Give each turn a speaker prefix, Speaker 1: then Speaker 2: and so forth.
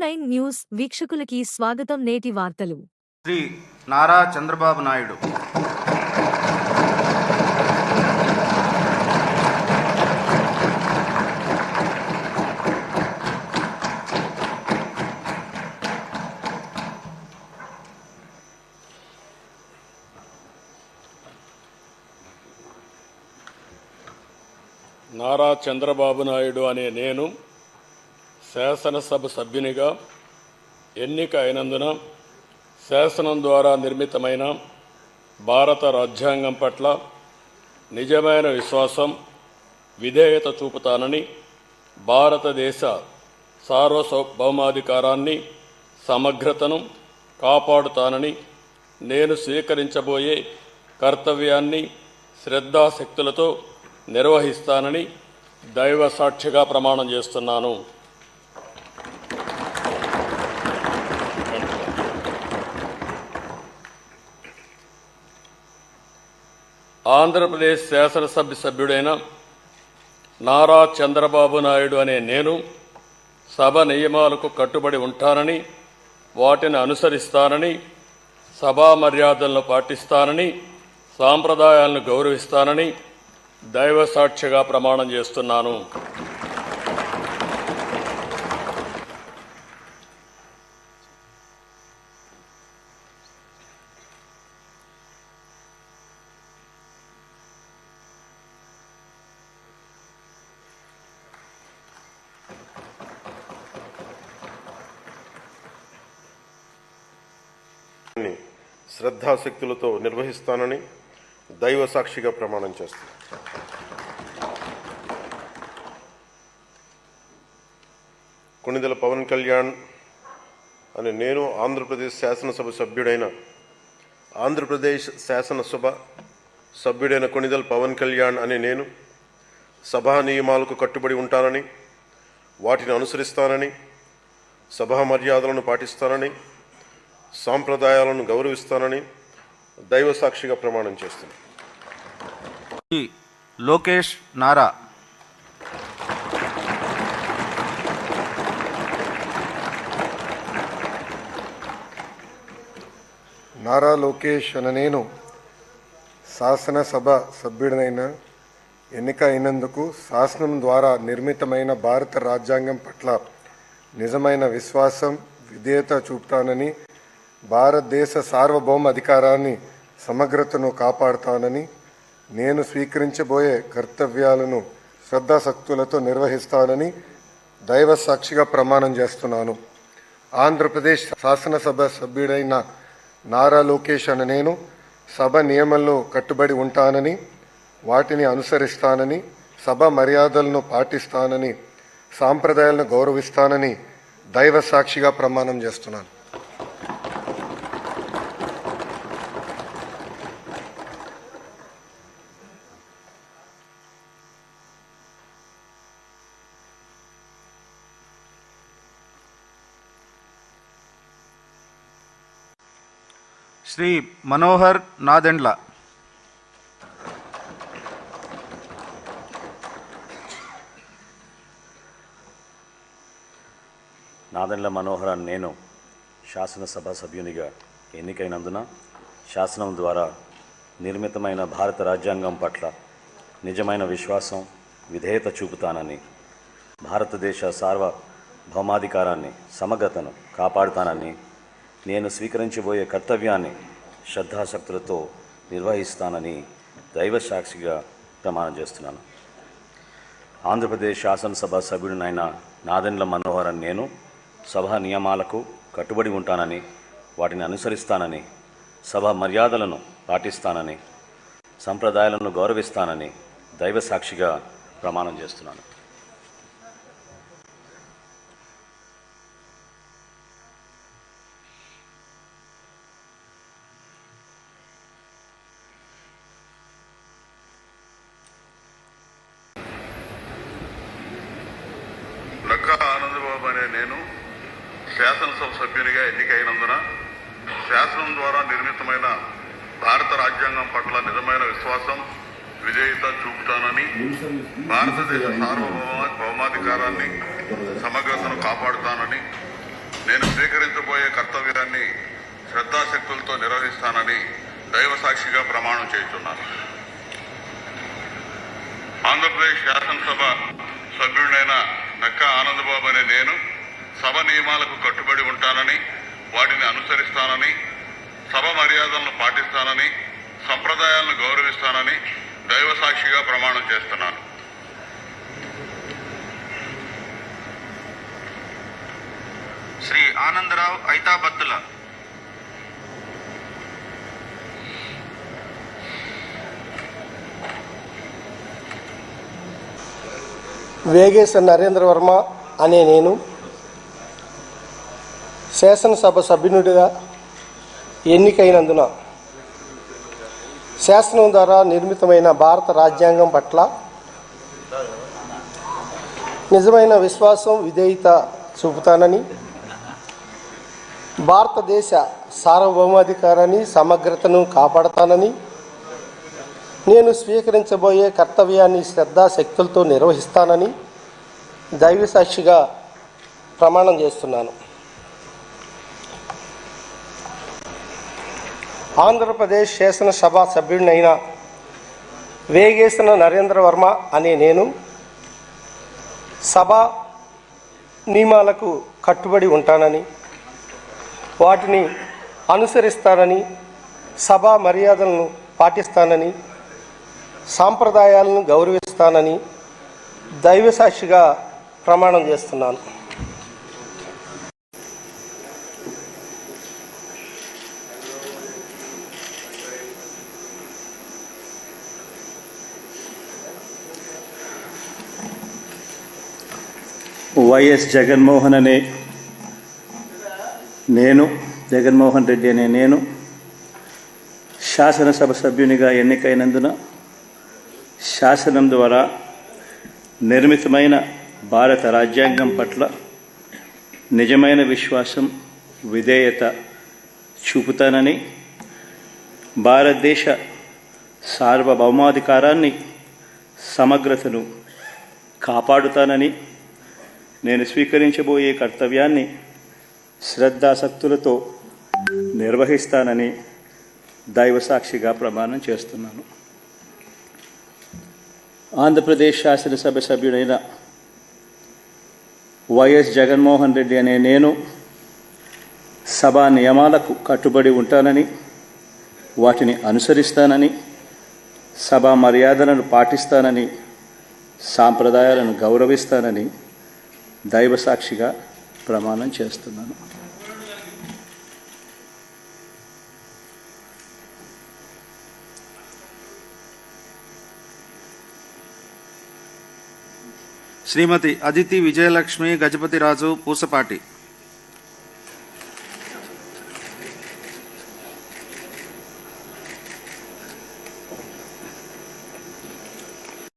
Speaker 1: Nine news వీక్షకులకి స్వాగతం. నేటి వార్తలు.
Speaker 2: శ్రీ నారా చంద్రబాబు నాయుడు
Speaker 3: నారా చంద్రబాబు నాయుడు అనే నేను శాసనసభ సభ్యునిగా ఎన్నిక అయినందున శాసనం ద్వారా నిర్మితమైన భారత రాజ్యాంగం పట్ల నిజమైన విశ్వాసం, విధేయత చూపుతానని, భారతదేశ సార్వభౌమాధికారాన్ని, సమగ్రతను కాపాడుతానని, నేను స్వీకరించబోయే కర్తవ్యాన్ని శ్రద్ధాశక్తులతో నిర్వహిస్తానని దైవ సాక్షిగా ప్రమాణం చేస్తున్నాను. ఆంధ్రప్రదేశ్ శాసనసభ సభ్యుడైన నారా చంద్రబాబు నాయుడు అనే నేను సభ నియమాలకు కట్టుబడి ఉంటానని, వాటిని అనుసరిస్తానని, సభా మర్యాదలను పాటిస్తానని, సాంప్రదాయాలను గౌరవిస్తానని దైవ సాక్షిగా ప్రమాణం చేస్తున్నాను.
Speaker 4: శ్రద్ధాశక్తులతో నిర్వహిస్తానని దైవ సాక్షిగా ప్రమాణం చేస్తున్నాను. కొణిదెల పవన్ కళ్యాణ్ అనే నేను ఆంధ్రప్రదేశ్ శాసనసభ సభ్యుడైన కొణిదెల పవన్ కళ్యాణ్ అనే నేను సభా నియమాలకు కట్టుబడి ఉంటానని, వాటిని అనుసరిస్తానని, సభా మర్యాదలను పాటిస్తానని, సాంప్రదాయాలను గౌరవిస్తానని దైవ సాక్షిగా ప్రమాణం చేస్తున్నాను.
Speaker 2: లోకేష్ నారా
Speaker 5: నారా లోకేష్ అనే నేను శాసనసభ సభ్యుడినైన ఎన్నిక అయినందుకు శాసనం ద్వారా నిర్మితమైన భారత రాజ్యాంగం పట్ల నిజమైన విశ్వాసం, విధేయత చూపుతానని, భారతదేశ సార్వభౌమ అధికారాన్ని, సమగ్రతను కాపాడుతానని, నేను స్వీకరించబోయే కర్తవ్యాలను శ్రద్ధాశక్తులతో నిర్వహిస్తానని దైవ సాక్షిగా ప్రమాణం చేస్తున్నాను. ఆంధ్రప్రదేశ్ శాసనసభ సభ్యుడైన నారా లోకేష్ అనే నేను సభ నియమాల్లో కట్టుబడి ఉంటానని, వాటిని అనుసరిస్తానని, సభ మర్యాదలను పాటిస్తానని, సాంప్రదాయాలను గౌరవిస్తానని దైవ సాక్షిగా ప్రమాణం చేస్తున్నాను.
Speaker 2: శ్రీ మనోహర్ నాదెండ్ల
Speaker 6: మనోహర్ అని నేను శాసనసభ సభ్యునిగా ఎన్నికైనందున శాసనం ద్వారా నిర్మితమైన భారత రాజ్యాంగం పట్ల నిజమైన విశ్వాసం, విధేయత చూపుతానని, భారతదేశ సార్వభౌమాధికారాన్ని, సమగ్రతను కాపాడుతానని, నేను స్వీకరించబోయే కర్తవ్యాన్ని శ్రద్ధాశక్తులతో నిర్వహిస్తానని దైవ సాక్షిగా ప్రమాణం చేస్తున్నాను. ఆంధ్రప్రదేశ్ శాసనసభ సభ్యుడినైన నాదెండ్ల మనోహర్ అని నేను సభా నియమాలకు కట్టుబడి ఉంటానని, వాటిని అనుసరిస్తానని, సభ మర్యాదలను పాటిస్తానని, సంప్రదాయాలను గౌరవిస్తానని దైవ సాక్షిగా ప్రమాణం చేస్తున్నాను.
Speaker 4: ఆనందబాబు అనే నేను శాసనసభ సభ్యునిగా ఎన్నికైనందున శాసనం ద్వారా నిర్మితమైన భారత రాజ్యాంగం పట్ల నిజమైన విశ్వాసం, విధేయత చూపుతానని, భారతదేశ సార్వభౌమాధికారాన్ని, సమగ్రతను కాపాడుతానని
Speaker 7: నేను స్వీకరించబోయే కర్తవ్యాన్ని శ్రద్ధాశక్తులతో నిర్వహిస్తానని దైవ సాక్షిగా ప్రమాణం చేస్తున్నాను. ఆంధ్రప్రదేశ్ శాసనసభ సభ్యుడైన నక్కా ఆనందబాబు అనే నేను సభ నియమాలకు కట్టుబడి ఉంటానని, వాటిని అనుసరిస్తానని, సభ మర్యాదలను పాటిస్తానని, సంప్రదాయాలను గౌరవిస్తానని దైవ సాక్షిగా ప్రమాణం చేస్తున్నాను.
Speaker 2: శ్రీ ఆనందరావు ఐతాబత్తుల.
Speaker 8: వేగేశ నరేంద్ర వర్మ అనే నేను శాసనసభ సభ్యునిగా ఎన్నికైనందున శాసనం ద్వారా నిర్మితమైన భారత రాజ్యాంగం పట్ల నిజమైన విశ్వాసం, విధేయత చూపుతానని, భారతదేశ సార్వభౌమాధికారాన్ని, సమగ్రతను కాపాడతానని, నేను స్వీకరించబోయే కర్తవ్యాన్ని శ్రద్ధాశక్తులతో నిర్వహిస్తానని దైవ సాక్షిగా ప్రమాణం చేస్తున్నాను. ఆంధ్రప్రదేశ్ శాసనసభ సభ్యుడినైన వేగేశన నరేంద్ర వర్మ అనే నేను సభ నియమాలకు కట్టుబడి ఉంటానని, వాటిని అనుసరిస్తానని, సభా మర్యాదలను పాటిస్తానని, సాంప్రదాయాలను గౌరవిస్తానని దైవ సాక్షిగా ప్రమాణం చేస్తున్నాను.
Speaker 6: వైఎస్ జగన్మోహన్ రెడ్డి అనే నేను శాసనసభ సభ్యునిగా ఎన్నికైనందున శాసనం ద్వారా నిర్మితమైన భారత రాజ్యాంగం పట్ల నిజమైన విశ్వాసం, విధేయత చూపుతానని, భారతదేశ సార్వభౌమాధికారాన్ని, సమగ్రతను కాపాడుతానని, నేను స్వీకరించబోయే కర్తవ్యాన్ని శ్రద్ధాసక్తులతో నిర్వహిస్తానని దైవ సాక్షిగా ప్రమాణం చేస్తున్నాను. ఆంధ్రప్రదేశ్ శాసనసభ సభ్యుడైన వైఎస్ జగన్మోహన్ రెడ్డి అనే నేను సభా నియమాలకు కట్టుబడి ఉంటానని, వాటిని అనుసరిస్తానని, సభా మర్యాదలను పాటిస్తానని, సాంప్రదాయాలను గౌరవిస్తానని దైవ సాక్షిగా ప్రమాణం చేస్తున్నాను.
Speaker 2: శ్రీమతి అదితి విజయలక్ష్మి గజపతిరాజు పూసపాటి.